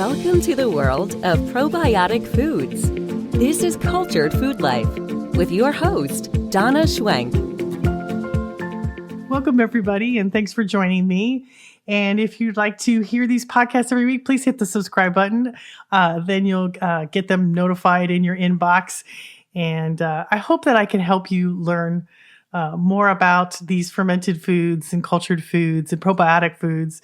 Welcome to the world of probiotic foods. This is Cultured Food Life with your host, Donna Schwenk. Welcome, everybody, and thanks for joining me. And if you'd like to hear these podcasts every week, please hit the subscribe button. Then you'll get them notified in your inbox. And I hope that I can help you learn more about these fermented foods and cultured foods and probiotic foods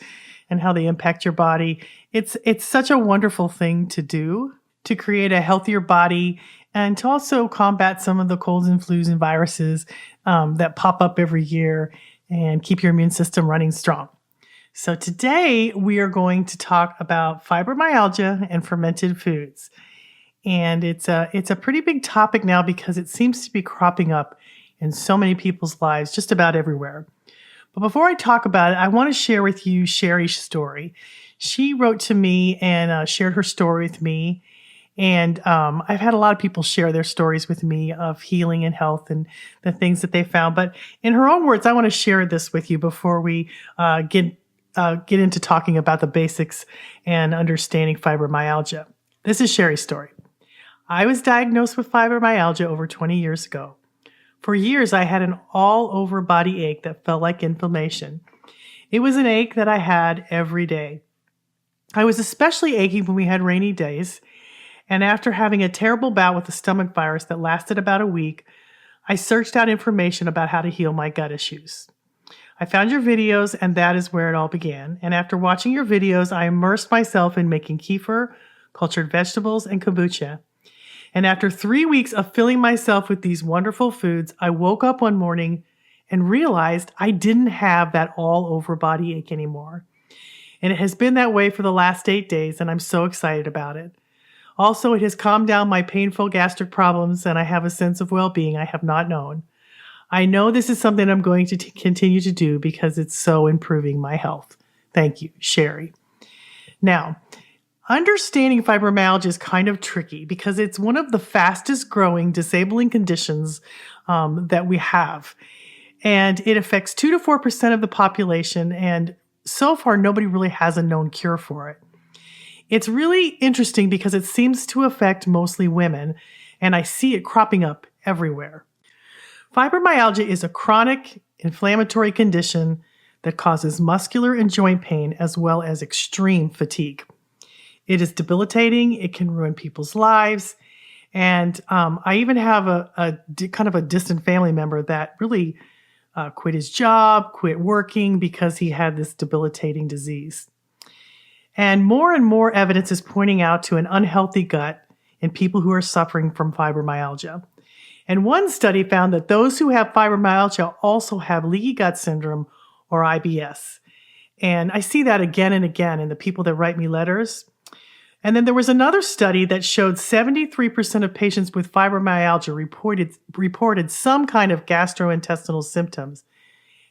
and how they impact your body. It's such a wonderful thing to do to create a healthier body and to also combat some of the colds and flus and viruses that pop up every year and keep your immune system running strong. So today we are going to talk about fibromyalgia and fermented foods. And it's a pretty big topic now because it seems to be cropping up in so many people's lives, just about everywhere. But before I talk about it, I want to share with you Sherry's story. She wrote to me and shared her story with me. And I've had a lot of people share their stories with me of healing and health and the things that they found. But in her own words, I want to share this with you before we get into talking about the basics and understanding fibromyalgia. This is Sherry's story. I was diagnosed with fibromyalgia over 20 years ago. For years, I had an all-over body ache that felt like inflammation. It was an ache that I had every day. I was especially achy when we had rainy days, and after having a terrible bout with the stomach virus that lasted about a week, I searched out information about how to heal my gut issues. I found your videos, and that is where it all began. And after watching your videos, I immersed myself in making kefir, cultured vegetables, and kombucha. And after 3 weeks of filling myself with these wonderful foods, I woke up one morning and realized I didn't have that all-over body ache anymore. And it has been that way for the last 8 days, and I'm so excited about it. Also, it has calmed down my painful gastric problems, and I have a sense of well-being I have not known. I know this is something I'm going to continue to do because it's so improving my health. Thank you, Sherry. Now, understanding fibromyalgia is kind of tricky because it's one of the fastest growing disabling conditions that we have. And it affects 2 to 4% of the population. And so far, nobody really has a known cure for it. It's really interesting because it seems to affect mostly women. And I see it cropping up everywhere. Fibromyalgia is a chronic inflammatory condition that causes muscular and joint pain as well as extreme fatigue. It is debilitating. It can ruin people's lives. And I even have a kind of a distant family member that really quit his job, quit working because he had this debilitating disease. And more evidence is pointing out to an unhealthy gut in people who are suffering from fibromyalgia. And one study found that those who have fibromyalgia also have leaky gut syndrome or IBS. And I see that again and again in the people that write me letters. And then there was another study that showed 73% of patients with fibromyalgia reported some kind of gastrointestinal symptoms,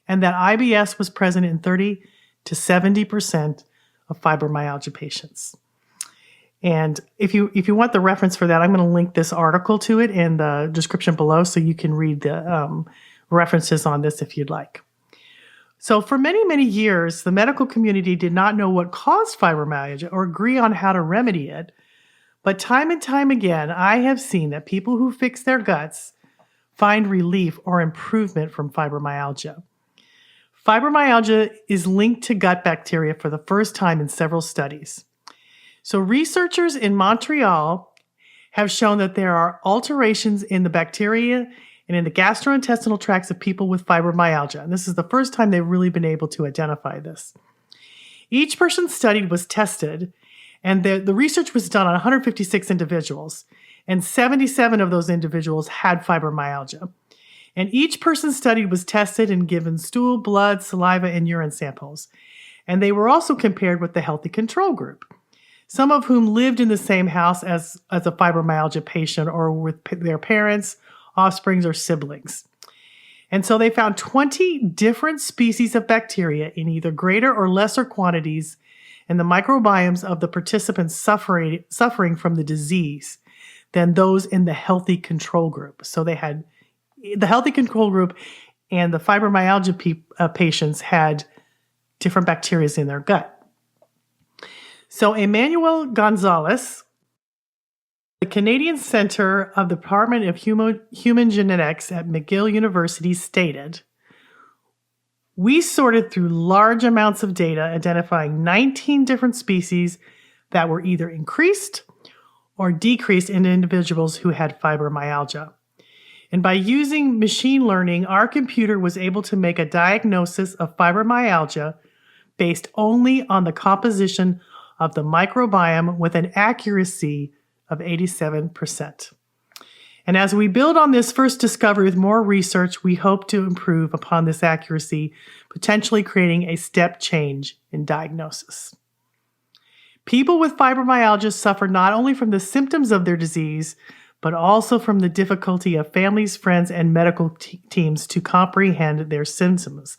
and that IBS was present in 30 to 70% of fibromyalgia patients. And if you want the reference for that, I'm going to link this article to it in the description below so you can read the references on this if you'd like. So for many, many years, the medical community did not know what caused fibromyalgia or agree on how to remedy it. But time and time again, I have seen that people who fix their guts find relief or improvement from fibromyalgia. Fibromyalgia is linked to gut bacteria for the first time in several studies. So researchers in Montreal have shown that there are alterations in the bacteria and in the gastrointestinal tracts of people with fibromyalgia. And this is the first time they've really been able to identify this. Each person studied was tested, and the research was done on 156 individuals, and 77 of those individuals had fibromyalgia. And each person studied was tested and given stool, blood, saliva, and urine samples. And they were also compared with the healthy control group, some of whom lived in the same house as a fibromyalgia patient or with their parents, offsprings, or siblings. And so they found 20 different species of bacteria in either greater or lesser quantities in the microbiomes of the participants suffering from the disease than those in the healthy control group. So they had the healthy control group and the fibromyalgia patients had different bacteria in their gut. So Emmanuel Gonzalez, the Canadian Center of the Department of Human Genetics at McGill University stated, we sorted through large amounts of data identifying 19 different species that were either increased or decreased in individuals who had fibromyalgia. And by using machine learning, our computer was able to make a diagnosis of fibromyalgia based only on the composition of the microbiome with an accuracy of 87%. And as we build on this first discovery with more research, we hope to improve upon this accuracy, potentially creating a step change in diagnosis. People with fibromyalgia suffer not only from the symptoms of their disease, but also from the difficulty of families, friends, and medical teams to comprehend their symptoms,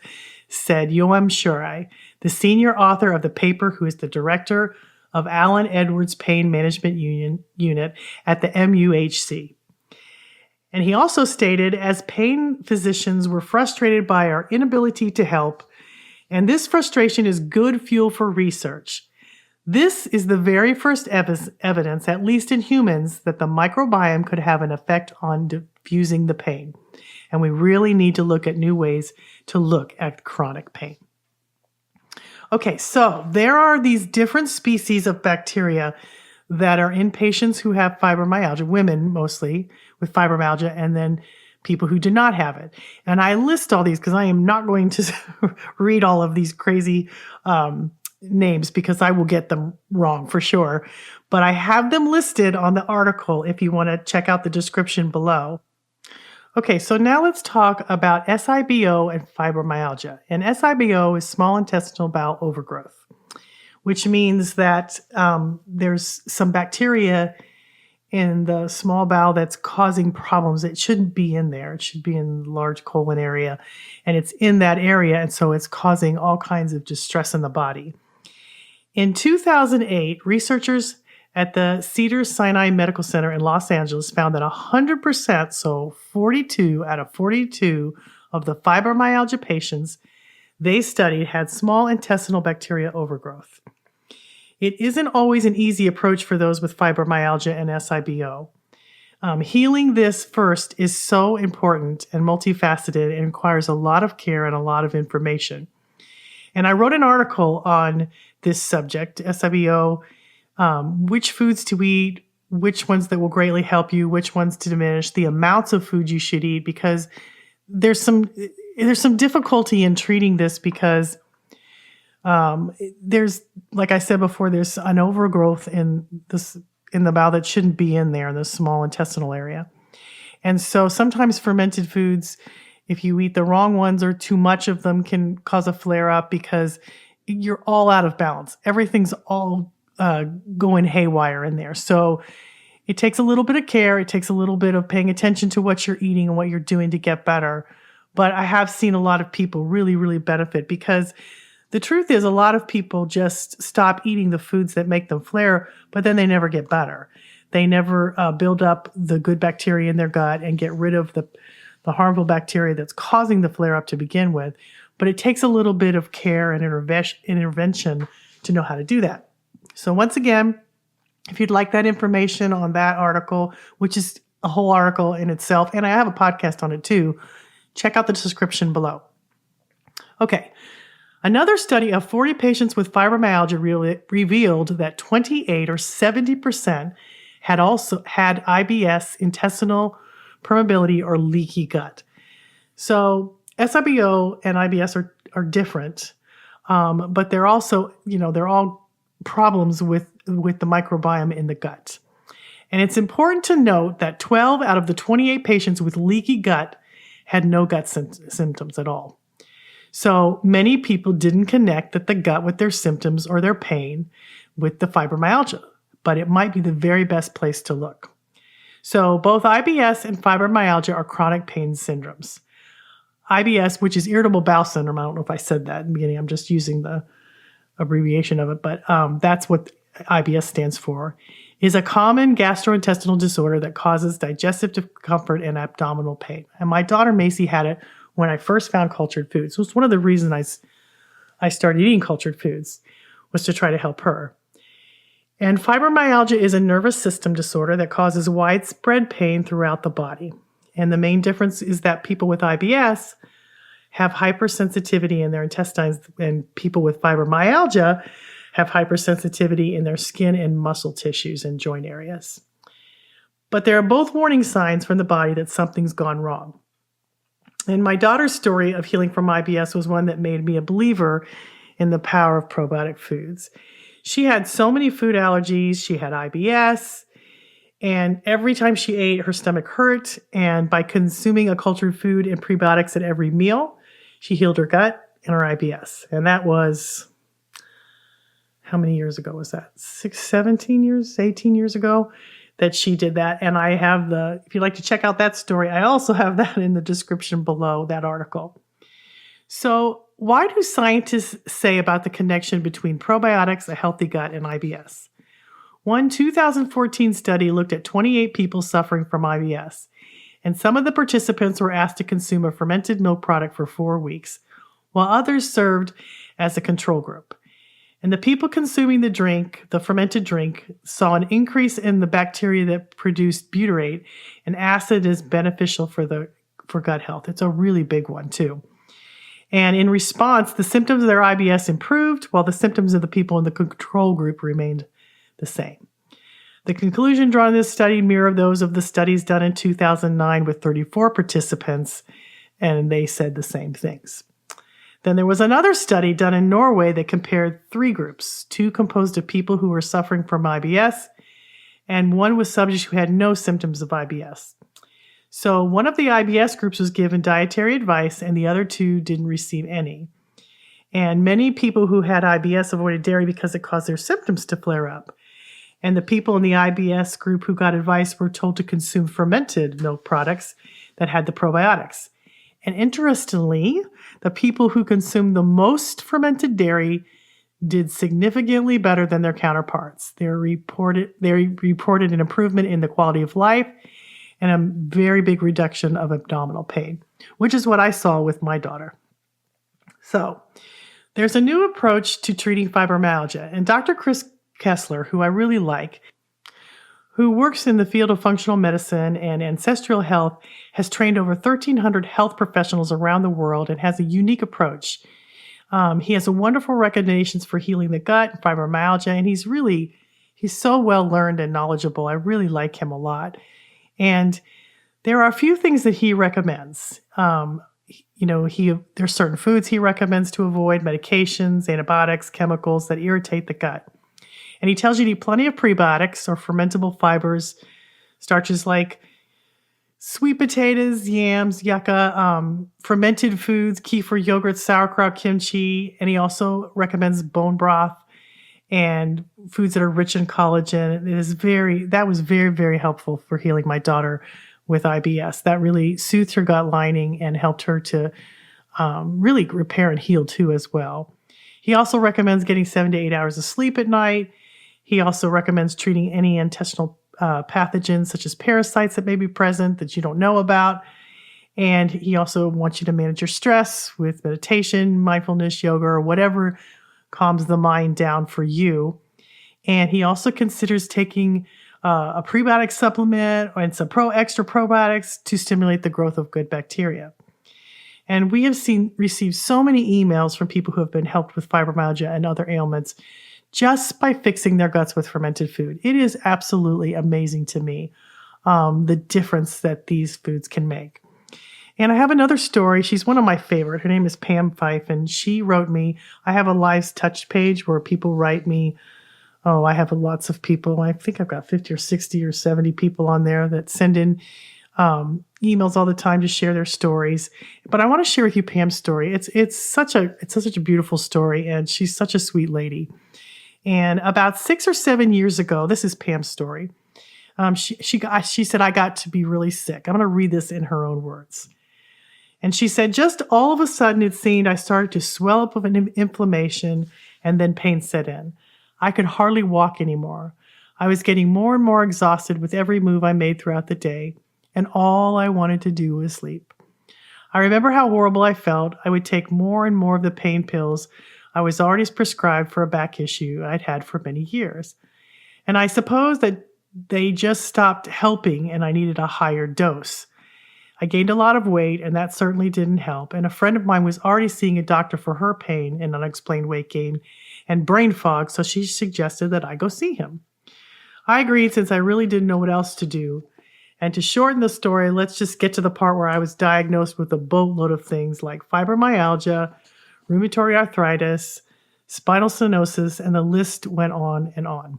said Yoam Shurai, the senior author of the paper, who is the director of Allen Edwards Pain Management Unit at the MUHC. And he also stated, as pain physicians, we're frustrated by our inability to help, and this frustration is good fuel for research. This is the very first evidence, at least in humans, that the microbiome could have an effect on diffusing the pain. And we really need to look at new ways to look at chronic pain. Okay, so there are these different species of bacteria that are in patients who have fibromyalgia, women mostly with fibromyalgia, and then people who do not have it. And I list all these because I am not going to read all of these crazy names because I will get them wrong for sure. But I have them listed on the article if you want to check out the description below. Okay, so now let's talk about SIBO and fibromyalgia. And SIBO is small intestinal bowel overgrowth, which means that there's some bacteria in the small bowel that's causing problems. It shouldn't be in there. It should be in the large colon area. And it's in that area, and so it's causing all kinds of distress in the body. In 2008, researchers at the Cedars-Sinai Medical Center in Los Angeles found that 100%, so 42 out of 42 of the fibromyalgia patients they studied had small intestinal bacteria overgrowth. It isn't always an easy approach for those with fibromyalgia and SIBO. Healing this first is so important and multifaceted and requires a lot of care and a lot of information. And I wrote an article on this subject, SIBO, which foods to eat, which ones that will greatly help you, which ones to diminish, the amounts of food you should eat, because there's some difficulty in treating this because there's, like I said before, there's an overgrowth in the bowel that shouldn't be in there in the small intestinal area. And so sometimes fermented foods, if you eat the wrong ones or too much of them, can cause a flare up because you're all out of balance. Everything's all going haywire in there. So it takes a little bit of care. It takes a little bit of paying attention to what you're eating and what you're doing to get better. But I have seen a lot of people really, really benefit because the truth is a lot of people just stop eating the foods that make them flare, but then they never get better. They never build up the good bacteria in their gut and get rid of the harmful bacteria that's causing the flare up to begin with. But it takes a little bit of care and intervention to know how to do that. So once again, if you'd like that information on that article, which is a whole article in itself, and I have a podcast on it too, check out the description below. Okay. Another study of 40 patients with fibromyalgia revealed that 28 or 70% had also had IBS, intestinal permeability, or leaky gut. So SIBO and IBS are different, but they're also, they're all problems with the microbiome in the gut. And it's important to note that 12 out of the 28 patients with leaky gut had no gut symptoms at all. So many people didn't connect that the gut with their symptoms or their pain with the fibromyalgia, but it might be the very best place to look. So both IBS and fibromyalgia are chronic pain syndromes. IBS, which is irritable bowel syndrome, I don't know if I said that in the beginning, I'm just using the abbreviation of it, but that's what IBS stands for, is a common gastrointestinal disorder that causes digestive discomfort and abdominal pain. And my daughter Macy had it when I first found cultured foods. It was one of the reasons I started eating cultured foods, was to try to help her. And fibromyalgia is a nervous system disorder that causes widespread pain throughout the body. And the main difference is that people with IBS have hypersensitivity in their intestines, and people with fibromyalgia have hypersensitivity in their skin and muscle tissues and joint areas. But there are both warning signs from the body that something's gone wrong. And my daughter's story of healing from IBS was one that made me a believer in the power of probiotic foods. She had so many food allergies. She had IBS, and every time she ate, her stomach hurt. And by consuming a cultured food and prebiotics at every meal, she healed her gut and her IBS. And that was, how many years ago was that? 18 years ago that she did that. And I have if you'd like to check out that story, I also have that in the description below that article. So why do scientists say about the connection between probiotics, a healthy gut, and IBS? One 2014 study looked at 28 people suffering from IBS, and some of the participants were asked to consume a fermented milk product for 4 weeks, while others served as a control group. And the people consuming the fermented drink, saw an increase in the bacteria that produced butyrate, an acid is beneficial for gut health. It's a really big one too. And in response, the symptoms of their IBS improved, while the symptoms of the people in the control group remained the same. The conclusion drawn in this study mirrored those of the studies done in 2009 with 34 participants, and they said the same things. Then there was another study done in Norway that compared 3 groups, 2 composed of people who were suffering from IBS, and 1 with subjects who had no symptoms of IBS. So one of the IBS groups was given dietary advice, and the other 2 didn't receive any. And many people who had IBS avoided dairy because it caused their symptoms to flare up. And the people in the IBS group who got advice were told to consume fermented milk products that had the probiotics. And interestingly, the people who consumed the most fermented dairy did significantly better than their counterparts. They reported an improvement in the quality of life and a very big reduction of abdominal pain, which is what I saw with my daughter. So there's a new approach to treating fibromyalgia, and Dr. Chris Keslar, who I really like, who works in the field of functional medicine and ancestral health, has trained over 1,300 health professionals around the world and has a unique approach. He has a wonderful recommendations for healing the gut and fibromyalgia, and he's so well learned and knowledgeable. I really like him a lot. And there are a few things that he recommends. There's certain foods he recommends to avoid, medications, antibiotics, chemicals that irritate the gut. And he tells you to eat plenty of prebiotics or fermentable fibers, starches like sweet potatoes, yams, yucca, fermented foods, kefir, yogurt, sauerkraut, kimchi. And he also recommends bone broth and foods that are rich in collagen. That was very, very helpful for healing my daughter with IBS. That really soothed her gut lining and helped her to really repair and heal too as well. He also recommends getting 7 to 8 hours of sleep at night. He also recommends treating any intestinal pathogens such as parasites that may be present that you don't know about. And he also wants you to manage your stress with meditation, mindfulness, yoga, or whatever calms the mind down for you. And he also considers taking a prebiotic supplement and some extra probiotics to stimulate the growth of good bacteria. And we have received so many emails from people who have been helped with fibromyalgia and other ailments just by fixing their guts with fermented food. It is absolutely amazing to me, the difference that these foods can make. And I have another story. She's one of my favorite. Her name is Pam Fife, and she wrote me. I have a Lives Touched page where people write me. Oh, I have lots of people. I think I've got 50 or 60 or 70 people on there that send in emails all the time to share their stories. But I want to share with you Pam's story. It's such a beautiful story, and she's such a sweet lady. And about 6 or 7 years ago, this is Pam's story. She said, I got to be really sick. I'm going to read this in her own words. And she said, just all of a sudden, it seemed I started to swell up of an inflammation, and then pain set in. I could hardly walk anymore. I was getting more and more exhausted with every move I made throughout the day, and all I wanted to do was sleep. I remember how horrible I felt. I would take more and more of the pain pills I was already prescribed for a back issue I'd had for many years. And I suppose that they just stopped helping and I needed a higher dose. I gained a lot of weight, and that certainly didn't help. And a friend of mine was already seeing a doctor for her pain and unexplained weight gain and brain fog, so she suggested that I go see him. I agreed since I really didn't know what else to do. And to shorten the story, let's just get to the part where I was diagnosed with a boatload of things like fibromyalgia, rheumatoid arthritis, spinal stenosis, and the list went on and on.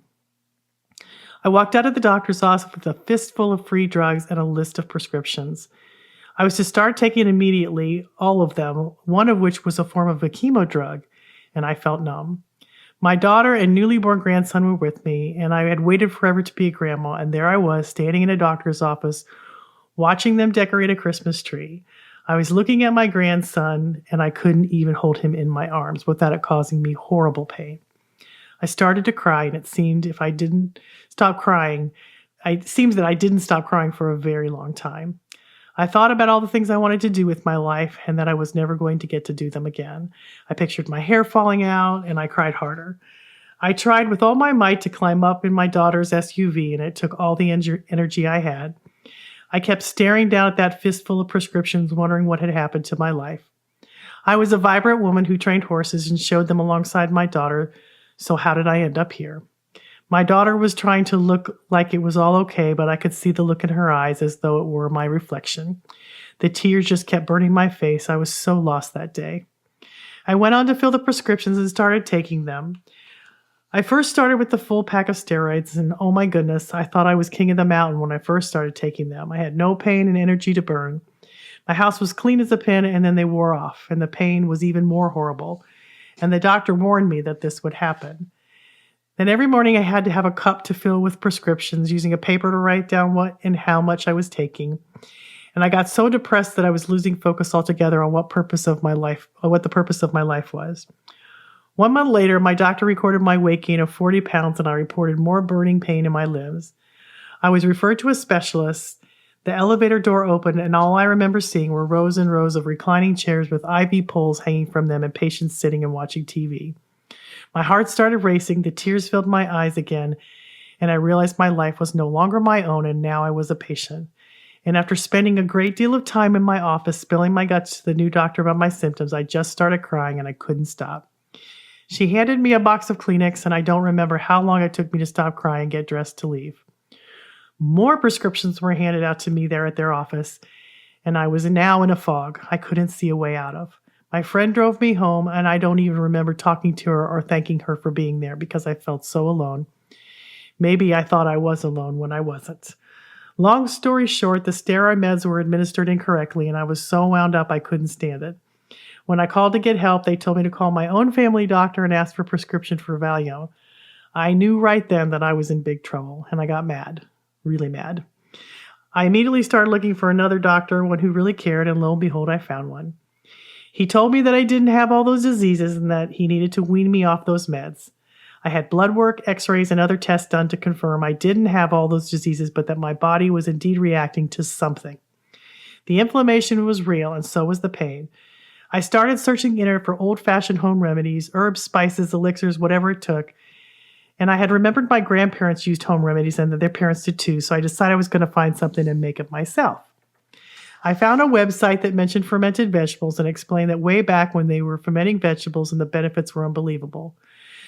I walked out of the doctor's office with a fistful of free drugs and a list of prescriptions. I was to start taking immediately, all of them, one of which was a form of a chemo drug, and I felt numb. My daughter and newly born grandson were with me, and I had waited forever to be a grandma, and there I was, standing in a doctor's office, watching them decorate a Christmas tree. I was looking at my grandson, and I couldn't even hold him in my arms without it causing me horrible pain. I started to cry, and it seemed that I didn't stop crying for a very long time. I thought about all the things I wanted to do with my life and that I was never going to get to do them again. I pictured my hair falling out, and I cried harder. I tried with all my might to climb up in my daughter's SUV, and it took all the energy I had. I kept staring down at that fistful of prescriptions, wondering what had happened to my life. I was a vibrant woman who trained horses and showed them alongside my daughter, so how did I end up here? My daughter was trying to look like it was all okay, but I could see the look in her eyes as though it were my reflection. The tears just kept burning my face. I was so lost that day. I went on to fill the prescriptions and started taking them. I first started with the full pack of steroids, and oh my goodness, I thought I was king of the mountain when I first started taking them. I had no pain and energy to burn. My house was clean as a pin, and then they wore off, and the pain was even more horrible. And the doctor warned me that this would happen. Then every morning I had to have a cup to fill with prescriptions, using a paper to write down what and how much I was taking. And I got so depressed that I was losing focus altogether on what the purpose of my life was. 1 month later, my doctor recorded my weight gain of 40 pounds, and I reported more burning pain in my limbs. I was referred to a specialist. The elevator door opened, and all I remember seeing were rows and rows of reclining chairs with IV poles hanging from them and patients sitting and watching TV. My heart started racing, the tears filled my eyes again, and I realized my life was no longer my own, and now I was a patient. And after spending a great deal of time in my office spilling my guts to the new doctor about my symptoms, I just started crying and I couldn't stop. She handed me a box of Kleenex, and I don't remember how long it took me to stop crying and get dressed to leave. More prescriptions were handed out to me there at their office, and I was now in a fog I couldn't see a way out of. My friend drove me home, and I don't even remember talking to her or thanking her for being there because I felt so alone. Maybe I thought I was alone when I wasn't. Long story short, the steroid meds were administered incorrectly, and I was so wound up I couldn't stand it. When I called to get help, they told me to call my own family doctor and ask for a prescription for Valium. I knew right then that I was in big trouble, and I got mad, really mad. I immediately started looking for another doctor, one who really cared, and lo and behold, I found one. He told me that I didn't have all those diseases and that he needed to wean me off those meds. I had blood work, x-rays, and other tests done to confirm I didn't have all those diseases, but that my body was indeed reacting to something. The inflammation was real, and so was the pain. I started searching the internet for old-fashioned home remedies, herbs, spices, elixirs, whatever it took, and I had remembered my grandparents used home remedies and that their parents did too, so I decided I was going to find something and make it myself. I found a website that mentioned fermented vegetables and explained that way back when they were fermenting vegetables and the benefits were unbelievable.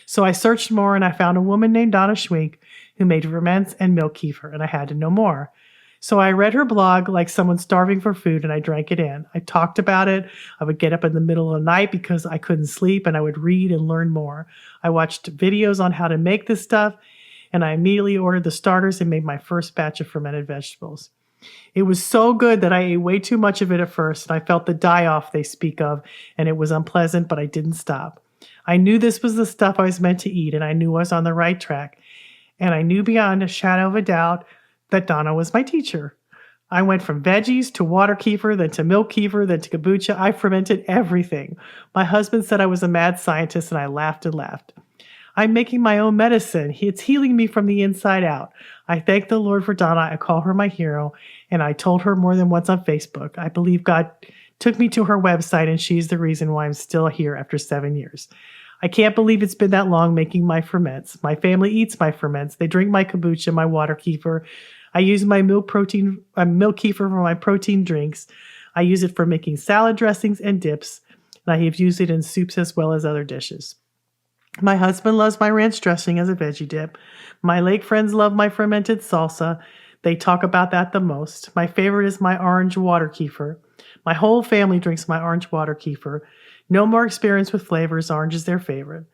So I searched more, and I found a woman named Donna who made ferments and milk kefir, and I had to know more. So I read her blog like someone starving for food, and I drank it in. I talked about it. I would get up in the middle of the night because I couldn't sleep, and I would read and learn more. I watched videos on how to make this stuff, and I immediately ordered the starters and made my first batch of fermented vegetables. It was so good that I ate way too much of it at first, and I felt the die-off they speak of, and it was unpleasant, but I didn't stop. I knew this was the stuff I was meant to eat, and I knew I was on the right track, and I knew beyond a shadow of a doubt that Donna was my teacher. I went from veggies to water kefir, then to milk kefir, then to kombucha. I fermented everything. My husband said I was a mad scientist, and I laughed and laughed. I'm making my own medicine. It's healing me from the inside out. I thank the Lord for Donna. I call her my hero, and I told her more than once on Facebook. I believe God took me to her website, and she's the reason why I'm still here after 7 years. I can't believe it's been that long making my ferments. My family eats my ferments. They drink my kombucha, my water kefir. I use my milk kefir for my protein drinks. I use it for making salad dressings and dips. And I have used it in soups as well as other dishes. My husband loves my ranch dressing as a veggie dip. My lake friends love my fermented salsa. They talk about that the most. My favorite is my orange water kefir. My whole family drinks my orange water kefir. No more experience with flavors. Orange is their favorite.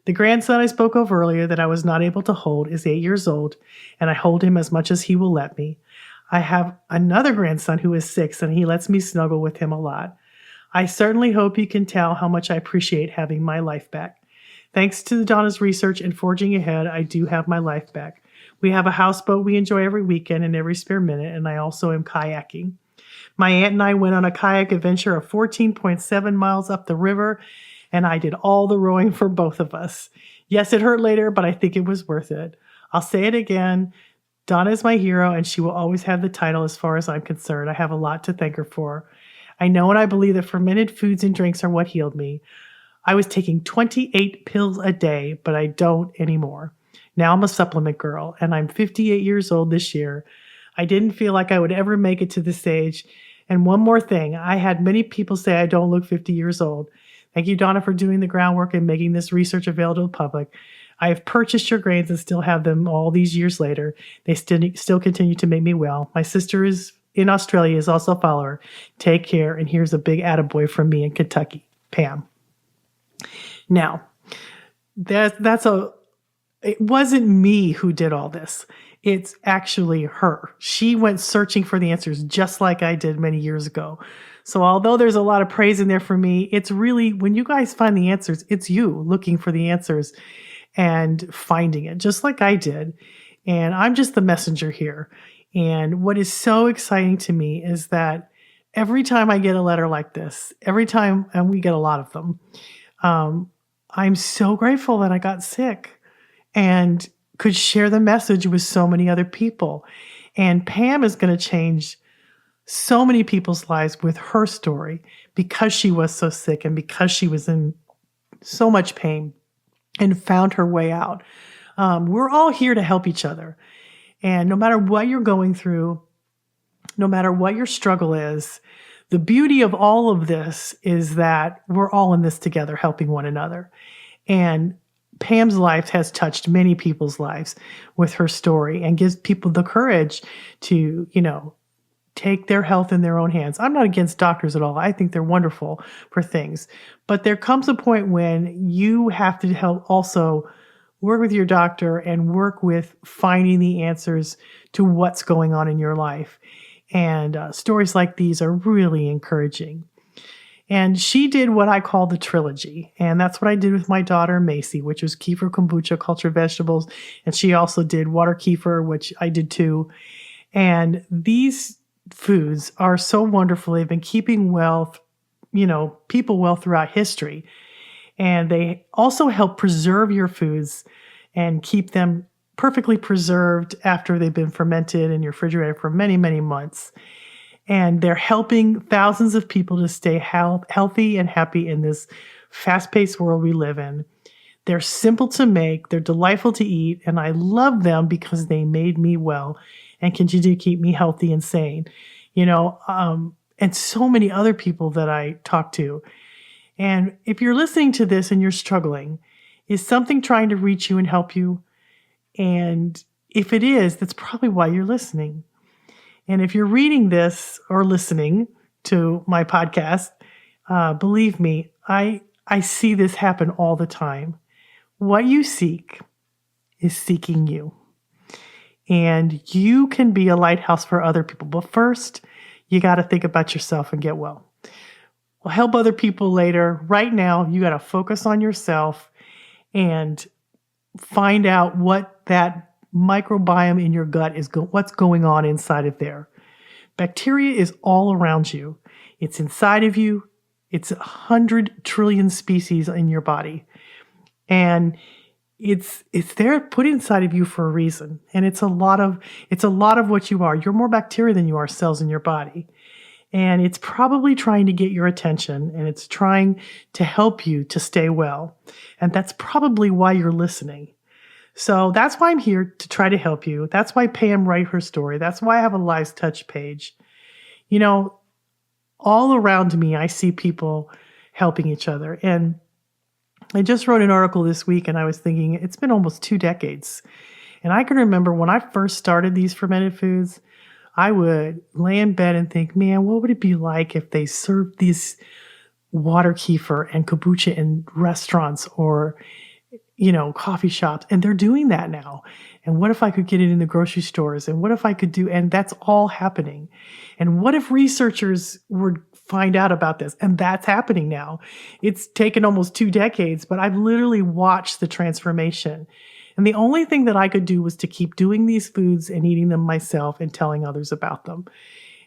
The grandson I spoke of earlier that I was not able to hold is 8 years old, and I hold him as much as he will let me. I have another grandson who is 6, and he lets me snuggle with him a lot. I certainly hope you can tell how much I appreciate having my life back. Thanks to Donna's research and forging ahead, I do have my life back. We have a houseboat we enjoy every weekend and every spare minute, and I also am kayaking. My aunt and I went on a kayak adventure of 14.7 miles up the river, and I did all the rowing for both of us. Yes, it hurt later, but I think it was worth it. I'll say it again. Donna is my hero, and she will always have the title as far as I'm concerned. I have a lot to thank her for. I know and I believe that fermented foods and drinks are what healed me. I was taking 28 pills a day, but I don't anymore. Now I'm a supplement girl, and I'm 58 years old this year. I didn't feel like I would ever make it to this age. And one more thing, I had many people say I don't look 50 years old. Thank you, Donna, for doing the groundwork and making this research available to the public. I have purchased your grains and still have them all these years later. They still continue to make me well. My sister is in Australia, is also a follower. Take care, and here's a big attaboy from me in Kentucky, Pam. Now, it wasn't me who did all this. It's actually her. She went searching for the answers just like I did many years ago. So although there's a lot of praise in there for me, it's really, when you guys find the answers, it's you looking for the answers and finding it, just like I did. And I'm just the messenger here. And what is so exciting to me is that every time I get a letter like this, every time, and we get a lot of them, I'm so grateful that I got sick and could share the message with so many other people. And Pam is going to change so many people's lives with her story because she was so sick and because she was in so much pain and found her way out. We're all here to help each other. And no matter what you're going through, no matter what your struggle is, the beauty of all of this is that we're all in this together, helping one another. And Pam's life has touched many people's lives with her story and gives people the courage to, take their health in their own hands. I'm not against doctors at all. I think they're wonderful for things. But there comes a point when you have to help also work with your doctor and work with finding the answers to what's going on in your life. And stories like these are really encouraging. And she did what I call the trilogy. And that's what I did with my daughter, Macy, which was kefir, kombucha, cultured vegetables. And she also did water kefir, which I did too. And these foods are so wonderful. They've been keeping people well throughout history. And they also help preserve your foods and keep them perfectly preserved after they've been fermented in your refrigerator for many, many months. And they're helping thousands of people to stay healthy and happy in this fast-paced world we live in. They're simple to make, they're delightful to eat, and I love them because they made me well and continue to keep me healthy and sane. And so many other people that I talk to. And if you're listening to this and you're struggling, is something trying to reach you and help you? And if it is, that's probably why you're listening. And if you're reading this or listening to my podcast, believe me, I see this happen all the time. What you seek is seeking you. And you can be a lighthouse for other people. But first, you got to think about yourself and get well. We'll help other people later. Right now, you got to focus on yourself and find out what that microbiome in your gut is, what's going on inside of there. Bacteria is all around you. It's inside of you. It's 100 trillion species in your body. And it's there put inside of you for a reason. And it's a lot of what you are. You're more bacteria than you are cells in your body. And it's probably trying to get your attention, and it's trying to help you to stay well. And that's probably why you're listening. So that's why I'm here to try to help you. That's why Pam write her story. That's why I have a Lives Touch page. You know, all around me, I see people helping each other. And I just wrote an article this week, and I was thinking it's been almost 2 decades. And I can remember when I first started these fermented foods, I would lay in bed and think, man, what would it be like if they served these water kefir and kombucha in restaurants or, coffee shops? And they're doing that now. And what if I could get it in the grocery stores? And what if I could and that's all happening. And what if researchers would find out about this? And that's happening now. It's taken almost 2 decades, but I've literally watched the transformation. And the only thing that I could do was to keep doing these foods and eating them myself and telling others about them.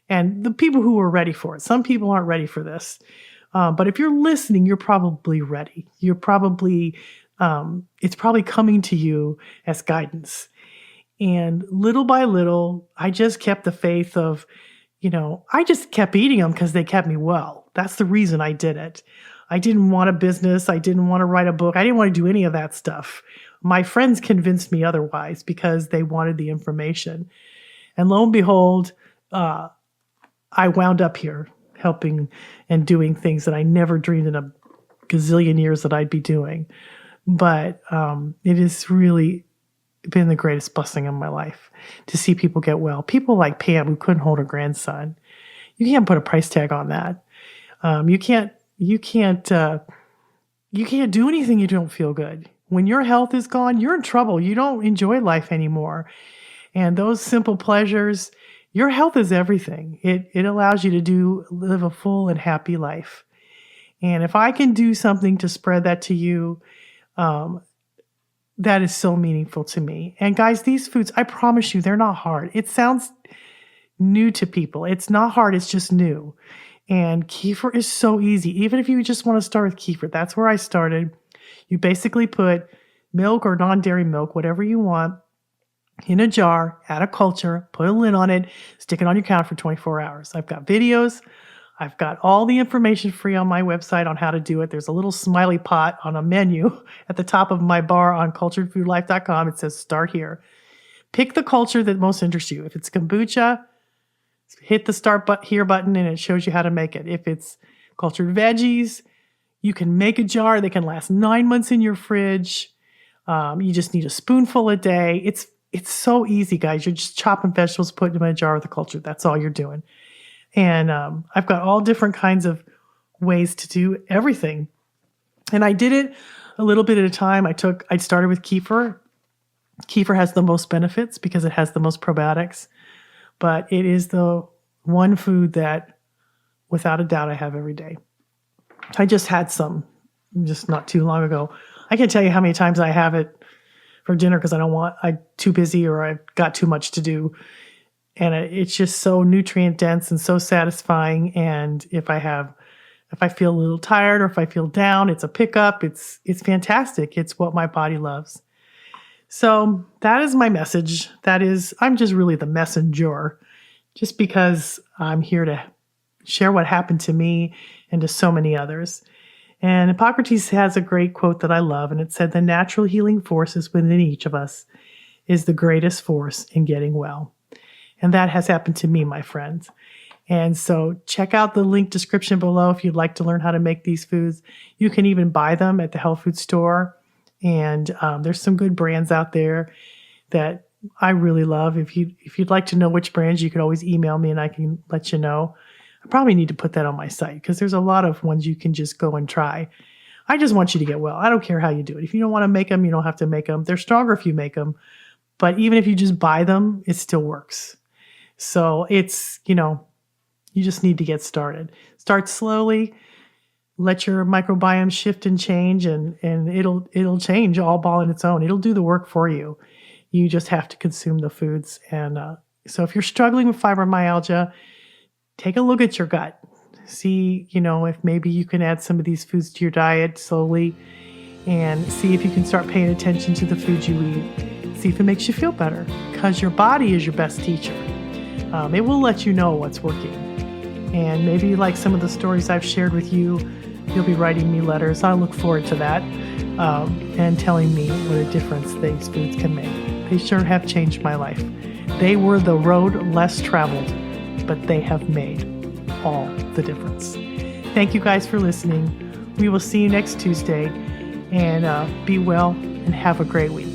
And the people who are ready for it, some people aren't ready for this. But if you're listening, you're probably ready. You're probably, it's probably coming to you as guidance. And little by little, I just kept the faith of, I just kept eating them because they kept me well. That's the reason I did it. I didn't want a business. I didn't want to write a book. I didn't want to do any of that stuff. My friends convinced me otherwise because they wanted the information. And lo and behold, I wound up here helping and doing things that I never dreamed in a gazillion years that I'd be doing. But it has really been the greatest blessing of my life to see people get well. People like Pam who couldn't hold her grandson. You can't put a price tag on that. You can't do anything you don't feel good. When your health is gone, you're in trouble. You don't enjoy life anymore. And those simple pleasures, your health is everything. It allows you to live a full and happy life. And if I can do something to spread that to you, that is so meaningful to me. And guys, these foods, I promise you, they're not hard. It sounds new to people. It's not hard. It's just new. And kefir is so easy. Even if you just want to start with kefir, that's where I started. You basically put milk or non-dairy milk, whatever you want, in a jar, add a culture, put a lid on it, stick it on your counter for 24 hours. I've got videos. I've got all the information free on my website on how to do it. There's a little smiley pot on a menu at the top of my bar on culturedfoodlife.com. It says start here. Pick the culture that most interests you. If it's kombucha, hit the start here button and it shows you how to make it. If it's cultured veggies, you can make a jar. They can last 9 months in your fridge. You just need a spoonful a day. It's so easy, guys. You're just chopping vegetables, putting them in a jar with a culture. That's all you're doing. And I've got all different kinds of ways to do everything. And I did it a little bit at a time. I started with kefir. Kefir has the most benefits because it has the most probiotics. But it is the one food that, without a doubt, I have every day. I just had some just not too long ago. I can't tell you how many times I have it for dinner because I'm too busy or I've got too much to do. And it's just so nutrient dense and so satisfying. And if I feel a little tired or if I feel down, it's a pickup. It's fantastic. It's what my body loves. So that is my message. I'm just really the messenger, just because I'm here to share what happened to me and to so many others. And Hippocrates has a great quote that I love, and it said, "The natural healing forces within each of us is the greatest force in getting well." And that has happened to me, my friends. And so check out the link description below if you'd like to learn how to make these foods. You can even buy them at the health food store. And there's some good brands out there that I really love. If you'd like to know which brands, you could always email me and I can let you know. I probably need to put that on my site because there's a lot of ones you can just go and try. I just want you to get well. I don't care how you do it. If you don't want to make them, you don't have to make them. They're stronger if you make them. But even if you just buy them, it still works. So it's, you just need to get started. Start slowly. Let your microbiome shift and change, and it'll change all on its own. It'll do the work for you. You just have to consume the foods. And so if you're struggling with fibromyalgia, take a look at your gut. See, if maybe you can add some of these foods to your diet slowly, and see if you can start paying attention to the foods you eat. See if it makes you feel better, because your body is your best teacher. It will let you know what's working. And maybe like some of the stories I've shared with you, you'll be writing me letters. I look forward to that and telling me what a difference these foods can make. They sure have changed my life. They were the road less traveled, but they have made all the difference. Thank you guys for listening. We will see you next Tuesday, and be well and have a great week.